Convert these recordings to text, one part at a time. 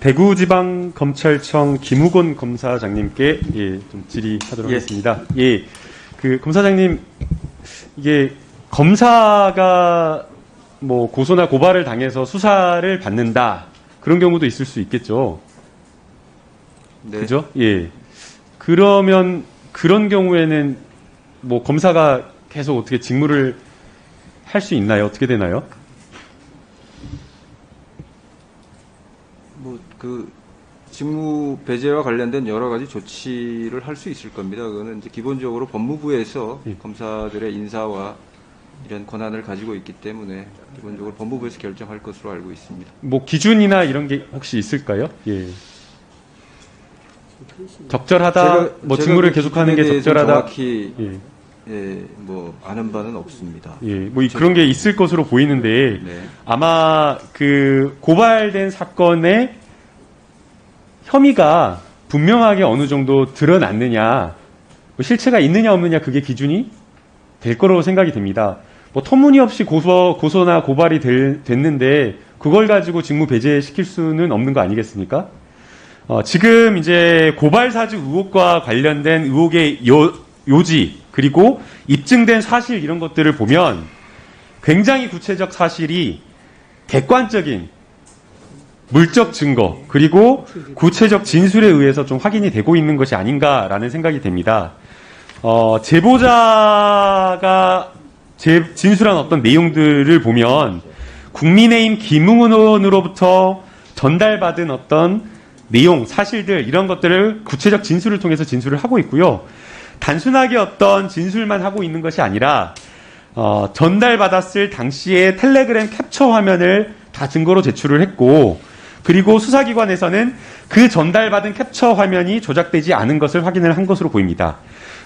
대구지방검찰청 김우곤 검사장님께 좀 질의하도록 하겠습니다. 그 검사장님, 이게 검사가 뭐 고소나 고발을 당해서 수사를 받는다, 그런 경우도 있을 수 있겠죠. 네. 그죠? 그러면 그런 경우에는 뭐 검사가 계속 어떻게 직무를 할 수 있나요? 어떻게 되나요? 그 직무 배제와 관련된 여러 가지 조치를 할 수 있을 겁니다. 그거는 이제 기본적으로 법무부에서 검사들의 인사와 이런 권한을 가지고 있기 때문에 기본적으로 법무부에서 결정할 것으로 알고 있습니다. 뭐 기준이나 이런 게 혹시 있을까요? 적절하다, 뭐 직무를 계속하는 게 적절하다. 정확히 뭐 아는 바는 없습니다. 뭐 그런 게 있을 것으로 보이는데, 네. 아마 그 고발된 사건의 혐의가 분명하게 어느 정도 드러났느냐, 뭐 실체가 있느냐 없느냐, 그게 기준이 될 거라고 생각이 됩니다. 뭐 터무니없이 고소나 고발이 됐는데 그걸 가지고 직무 배제시킬 수는 없는 거 아니겠습니까? 지금 이제 고발 사주 의혹과 관련된 의혹의 요지, 그리고 입증된 사실, 이런 것들을 보면 굉장히 구체적 사실이 객관적인 물적 증거, 그리고 구체적 진술에 의해서 좀 확인이 되고 있는 것이 아닌가라는 생각이 됩니다. 제보자가 진술한 어떤 내용들을 보면 국민의힘 김웅은 의원으로부터 전달받은 어떤 내용, 사실들, 이런 것들을 구체적 진술을 통해서 진술을 하고 있고요. 단순하게 어떤 진술만 하고 있는 것이 아니라 전달받았을 당시의 텔레그램 캡처 화면을 다 증거로 제출을 했고, 그리고 수사기관에서는 그 전달받은 캡처 화면이 조작되지 않은 것을 확인을 한 것으로 보입니다.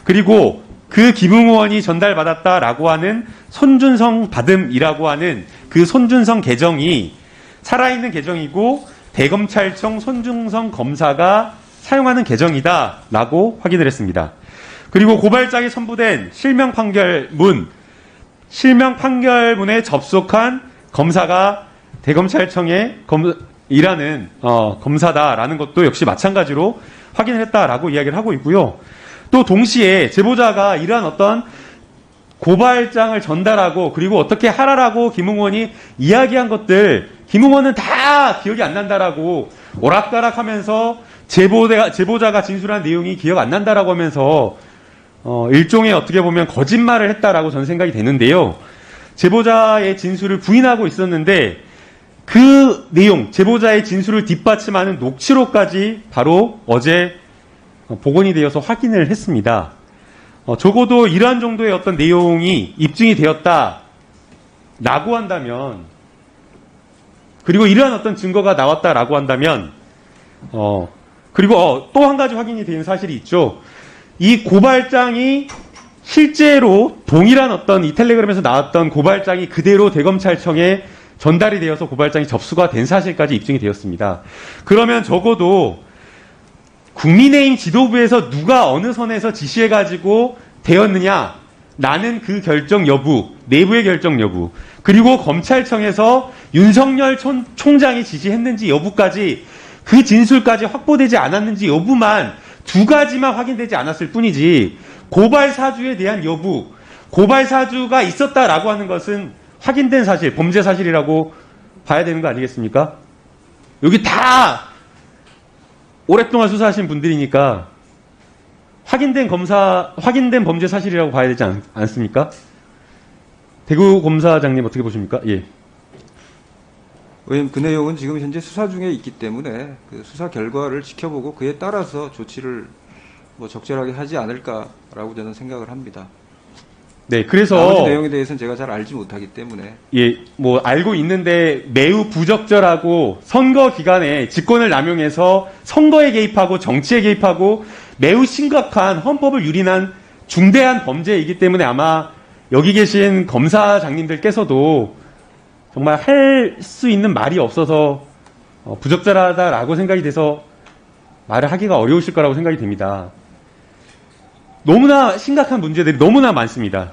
그리고 그 김웅 의원이 전달받았다라고 하는 손준성 받음이라고 하는 그 손준성 계정이 살아있는 계정이고 대검찰청 손준성 검사가 사용하는 계정이다라고 확인을 했습니다. 그리고 고발장에 첨부된 실명 판결문에 접속한 검사가 대검찰청에 일하는 검사다라는 것도 역시 마찬가지로 확인을 했다라고 이야기를 하고 있고요. 또 동시에 제보자가 이러한 어떤 고발장을 전달하고 그리고 어떻게 하라라고 김웅 의원이 이야기한 것들, 김웅 의원은 다 기억이 안 난다라고 오락가락하면서 제보자가 진술한 내용이 기억 안 난다라고 하면서 일종의 어떻게 보면 거짓말을 했다라고 저는 생각이 되는데요. 제보자의 진술을 부인하고 있었는데 그 내용, 제보자의 진술을 뒷받침하는 녹취록까지 바로 어제 복원이 되어서 확인을 했습니다. 적어도 이러한 정도의 어떤 내용이 입증이 되었다라고 한다면, 그리고 이러한 어떤 증거가 나왔다라고 한다면, 그리고 또 한 가지 확인이 되는 사실이 있죠. 이 고발장이 실제로 동일한 어떤 이 텔레그램에서 나왔던 고발장이 그대로 대검찰청에 전달이 되어서 고발장이 접수가 된 사실까지 입증이 되었습니다. 그러면 적어도 국민의힘 지도부에서 누가 어느 선에서 지시해가지고 되었느냐라는 그 결정 여부, 내부의 결정 여부, 그리고 검찰청에서 윤석열 총장이 지시했는지 여부까지, 그 진술까지 확보되지 않았는지 여부만 두 가지만 확인되지 않았을 뿐이지, 고발 사주에 대한 여부, 고발 사주가 있었다라고 하는 것은 확인된 사실, 범죄 사실이라고 봐야 되는 거 아니겠습니까? 여기 다 오랫동안 수사하신 분들이니까 확인된 범죄 사실이라고 봐야 되지 않습니까? 대구 검사장님 어떻게 보십니까? 왜냐면 그 내용은 지금 현재 수사 중에 있기 때문에 그 수사 결과를 지켜보고 그에 따라서 조치를 뭐 적절하게 하지 않을까라고 저는 생각을 합니다. 네, 그래서 나머지 내용에 대해서는 제가 잘 알지 못하기 때문에 뭐 알고 있는데 매우 부적절하고 선거 기간에 직권을 남용해서 선거에 개입하고 정치에 개입하고 매우 심각한 헌법을 유린한 중대한 범죄이기 때문에 아마 여기 계신 검사장님들께서도 정말 할 수 있는 말이 없어서 부적절하다라고 생각이 돼서 말을 하기가 어려우실 거라고 생각이 됩니다. 너무나 심각한 문제들이 너무나 많습니다.